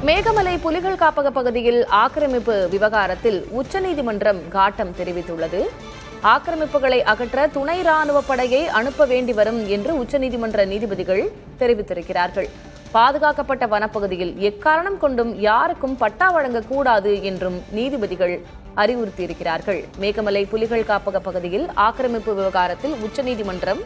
மேகமலை புலிகள் காப்பக பகுதியில் ஆக்கிரமிப்பு விவகாரத்தில் உச்சநீதிமன்றம் காட்டம் தெரிவித்துள்ளது. ஆக்கிரமிப்புகளை அகற்ற துணை ராணுவ படையை அனுப்ப வேண்டி வரும் என்று உச்சநீதிமன்ற நீதிபதிகள் தெரிவித்திருக்கிறார்கள். பாதுகாக்கப்பட்ட வனப்பகுதியில் எக்காரணம் கொண்டும் யாருக்கும் பட்டா வழங்கக்கூடாது என்றும் நீதிபதிகள் அறிவுறுத்தியிருக்கிறார்கள். மேகமலை புலிகள் காப்பக பகுதியில் ஆக்கிரமிப்பு விவகாரத்தில் உச்சநீதிமன்றம்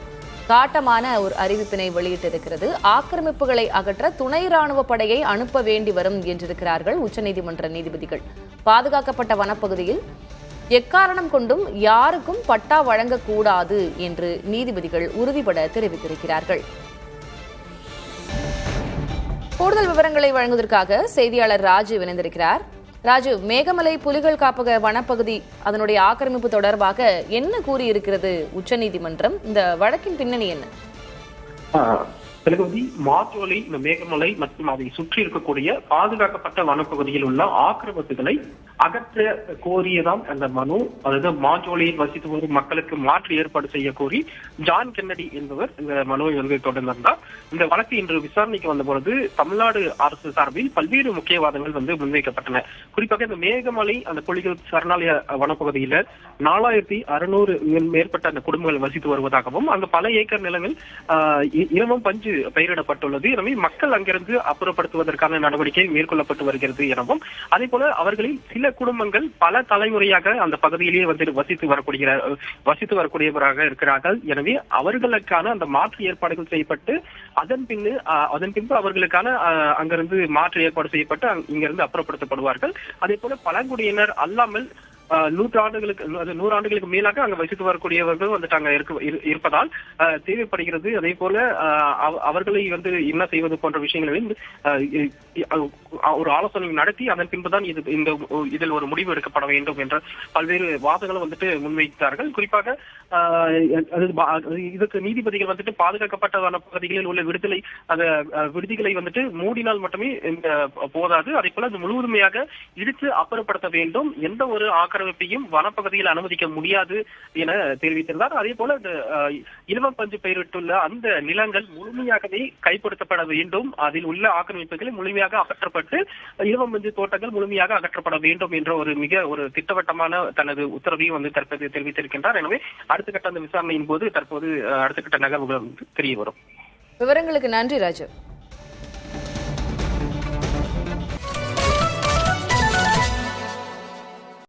காட்டமான ஒரு அறிவிப்பினை வெளியிட்டிருக்கிறது. ஆக்கிரமிப்புகளை அகற்ற துணை ராணுவ படையை அனுப்ப வேண்டி வரும் என்றிருக்கிறார்கள் உச்சநீதிமன்ற நீதிபதிகள். பாதுகாக்கப்பட்ட வனப்பகுதியில் எக்காரணம் கொண்டும் யாருக்கும் பட்டா வழங்கக்கூடாது என்று நீதிபதிகள் உறுதிபட தெரிவித்திருக்கிறார்கள். கூடுதல் விவரங்களை வழங்குவதற்காக செய்தியாளர் ராஜு இணைந்திருக்கிறார். ராஜு, மேகமலை புலிகள் காப்பக வனப்பகுதி அதனுடைய ஆக்கிரமிப்பு தொடர்பாக என்ன கூறியிருக்கிறது உச்சநீதிமன்றம்? இந்த வழக்கின் பின்னணி என்ன? மாஜோலி, இந்த மேகமலை மற்றும் அதை சுற்றி இருக்கக்கூடிய பாதுகாக்கப்பட்ட வனப்பகுதியில் உள்ள ஆக்கிரமிப்புகளை அகற்ற கோரியதான் அந்த மனு. அதாவது மாஜோலியில் வசித்து வரும் மக்களுக்கு மாற்று ஏற்பாடு செய்ய கோரி ஜான் கென்னடி என்பவர் இந்த மனுவை தொடர்ந்தார். இந்த வழக்கு இன்று விசாரணைக்கு வந்தபொழுது தமிழ்நாடு அரசு சார்பில் பல்வேறு முக்கியவாதங்கள் முன்வைக்கப்பட்டன. குறிப்பாக இந்த மேகமலை அந்த புலிகள் சரணாலய வனப்பகுதியில 4600 மேற்பட்ட அந்த குடும்பங்கள் வசித்து வருவதாகவும் அங்கு பல ஏக்கர் நிலங்கள் இலவம் பஞ்சு பயிரிடப்பட்டுள்ளது. எனவே மக்கள் அங்கிருந்து அப்புறப்படுத்துவதற்கான நடவடிக்கை மேற்கொள்ளப்பட்டு வருகிறது எனவும், அதே போல அவர்களில் சில குடும்பங்கள் பல தலைமுறையாக அந்த பகுதியிலேயே வசித்து வரக்கூடியவராக இருக்கிறார்கள். எனவே அவர்களுக்கான அந்த மாற்று ஏற்பாடுகள் செய்யப்பட்டு அதன் பின்பு அவர்களுக்கான அங்கிருந்து மாற்று ஏற்பாடு செய்யப்பட்டு இங்கிருந்து அப்புறப்படுத்தப்படுவார்கள். அதே போல பழங்குடியினர் அல்லாமல் 100 ஆண்டுகளுக்கு மேலாக அங்க வசித்து வரக்கூடியவர்கள் அங்க இருப்பதால் தேவைப்படுகிறது. அதே போல அவர்களை என்ன செய்வது போன்ற விஷயங்களில் ஒரு ஆலோசனை நடத்தி அதன் பின்புதான் இதில் ஒரு முடிவு எடுக்கப்பட வேண்டும் என்ற பல்வேறு வாதங்களை முன்வைத்தார்கள். குறிப்பாக இதுக்கு நீதிபதிகள் பாதுகாக்கப்பட்ட வனப்பகுதிகளில் உள்ள விடுதிகளை மூடினால் மட்டுமே போதாது. அதே போல அது முழுவதுமையாக இடித்து அப்புறப்படுத்த வேண்டும். எந்த ஒரு ஆக்கிரமிப்பையும் வனப்பகுதியில் அனுமதிக்க முடியாது என தெரிவித்திருந்தார். அதே போல இலவம் பஞ்சு பயிரிட்டுள்ள அந்த நிலங்கள் முழுமையாகவே கைப்படுத்தப்பட வேண்டும். அதில் உள்ள ஆக்கிரமிப்புகளை முழுமையாக அகற்றப்பட்டு இலவம் பஞ்சு தோட்டங்கள் முழுமையாக அகற்றப்பட வேண்டும் என்ற ஒரு திட்டவட்டமான தனது உத்தரவையும் தற்போது தெரிவித்திருக்கின்றார். எனவே அடுத்த கட்ட அந்த விசாரணையின் போது தற்போது அடுத்த கட்ட நகர்வுகள் தெரிய வரும். விவரங்களுக்கு நன்றி ராஜு.